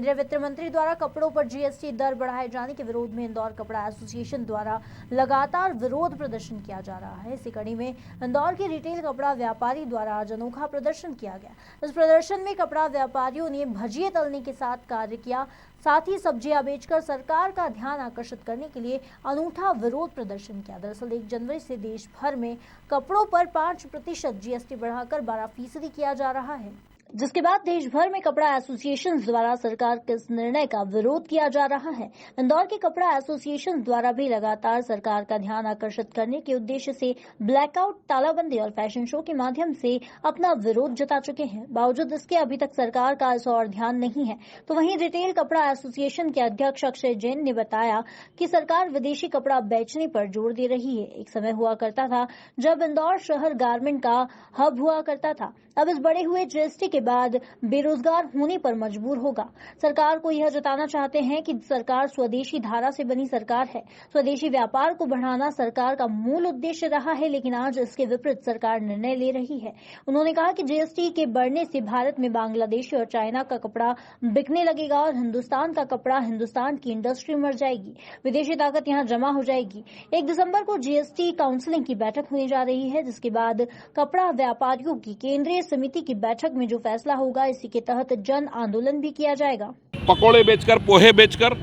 केंद्रीय वित्त मंत्री द्वारा कपड़ों पर जीएसटी दर बढ़ाए जाने के विरोध में इंदौर कपड़ा एसोसिएशन द्वारा लगातार विरोध प्रदर्शन किया जा रहा है। इसी कड़ी में इंदौर के रिटेल कपड़ा व्यापारी द्वारा आज अनोखा प्रदर्शन किया गया। इस प्रदर्शन में कपड़ा व्यापारियों ने भजिए तलने के साथ कार्य किया, साथ ही सब्जियां बेचकर सरकार का ध्यान आकर्षित करने के लिए अनूठा विरोध प्रदर्शन किया। दरअसल 1 जनवरी से देश भर में कपड़ों पर 5% जीएसटी बढ़ाकर 12% किया जा रहा है, जिसके बाद देश भर में कपड़ा एसोसिएशन द्वारा सरकार के इस निर्णय का विरोध किया जा रहा है। इंदौर के कपड़ा एसोसिएशन द्वारा भी लगातार सरकार का ध्यान आकर्षित करने के उद्देश्य से ब्लैकआउट, तालाबंदी और फैशन शो के माध्यम से अपना विरोध जता चुके हैं। बावजूद इसके अभी तक सरकार का इस और ध्यान नहीं है। तो वहीं रिटेल कपड़ा एसोसिएशन के अध्यक्ष अक्षय जैन ने बताया कि सरकार विदेशी कपड़ा बेचने पर जोर दे रही है। एक समय हुआ करता था जब इंदौर शहर गारमेंट का हब हुआ करता था। अब इस बढ़े हुए जीएसटी के बाद बेरोजगार होने पर मजबूर होगा। सरकार को यह जताना चाहते हैं कि सरकार स्वदेशी धारा से बनी सरकार है। स्वदेशी व्यापार को बढ़ाना सरकार का मूल उद्देश्य रहा है, लेकिन आज इसके विपरीत सरकार निर्णय ले रही है। उन्होंने कहा कि जीएसटी के बढ़ने से भारत में बांग्लादेशी और चाइना का कपड़ा बिकने लगेगा और हिंदुस्तान का कपड़ा, हिंदुस्तान की इंडस्ट्री मर जाएगी, विदेशी ताकत यहाँ जमा हो जाएगी। 1 दिसंबर को जीएसटी काउंसिलिंग की बैठक होने जा रही है, जिसके बाद कपड़ा व्यापारियों की केंद्रीय समिति की बैठक में जो फैसला होगा, इसी के तहत जन आंदोलन भी किया जाएगा। पकोड़े बेचकर, पोहे बेचकर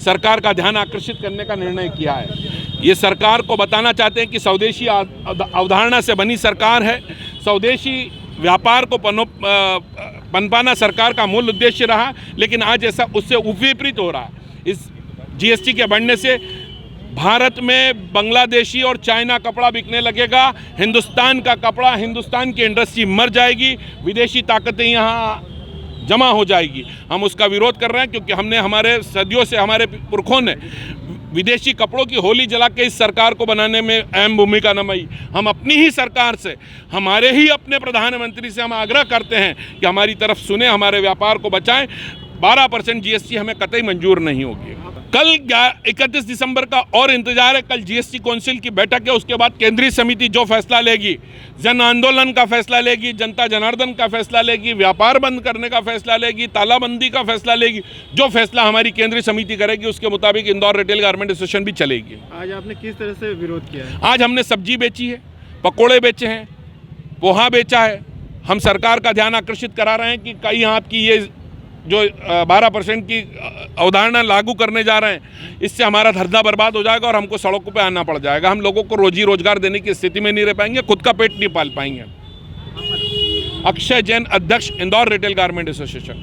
सरकार का ध्यान आकर्षित करने का निर्णय किया है। ये सरकार को बताना चाहते हैं कि स्वदेशी अवधारणा से बनी सरकार है। स्वदेशी व्यापार को पनपाना सरकार का मूल उद्देश्य रहा, लेकिन आज ऐसा उससे विपरीत हो रहा है। इस जीएसटी के बढ़ने से भारत में बांग्लादेशी और चाइना कपड़ा बिकने लगेगा, हिंदुस्तान का कपड़ा, हिंदुस्तान की इंडस्ट्री मर जाएगी, विदेशी ताकतें यहाँ जमा हो जाएगी। हम उसका विरोध कर रहे हैं क्योंकि हमने हमारे सदियों से हमारे पुरखों ने विदेशी कपड़ों की होली जला के इस सरकार को बनाने में अहम भूमिका निभाई। हम अपनी ही सरकार से, हमारे ही अपने प्रधानमंत्री से हम आग्रह करते हैं कि हमारी तरफ सुने, हमारे व्यापार को बचाएं। 12% जीएसटी हमें कतई मंजूर नहीं होगी। कल 31 दिसंबर का और इंतजार है। कल जीएसटी काउंसिल की बैठक है, उसके बाद केंद्रीय समिति जो फैसला लेगी, जन आंदोलन का फैसला लेगी, जनता जनार्दन का फैसला लेगी, व्यापार बंद करने का फैसला लेगी, तालाबंदी का फैसला लेगी। जो फैसला हमारी केंद्रीय समिति करेगी उसके मुताबिक इंदौर रिटेल गारमेंट एसोसिएशन भी चलेगी। आज आपने किस तरह से विरोध किया है? आज हमने सब्जी बेची है, पकोड़े बेचे हैं, पोहा बेचा है। हम सरकार का ध्यान आकर्षित करा रहे हैं कि कहीं आपकी ये जो 12% की अवधारणा लागू करने जा रहे हैं, इससे हमारा धंधा बर्बाद हो जाएगा और हमको सड़कों पे आना पड़ जाएगा। हम लोगों को रोजी रोजगार देने की स्थिति में नहीं रह पाएंगे, खुद का पेट नहीं पाल पाएंगे। अक्षय जैन, अध्यक्ष इंदौर रिटेल गारमेंट एसोसिएशन।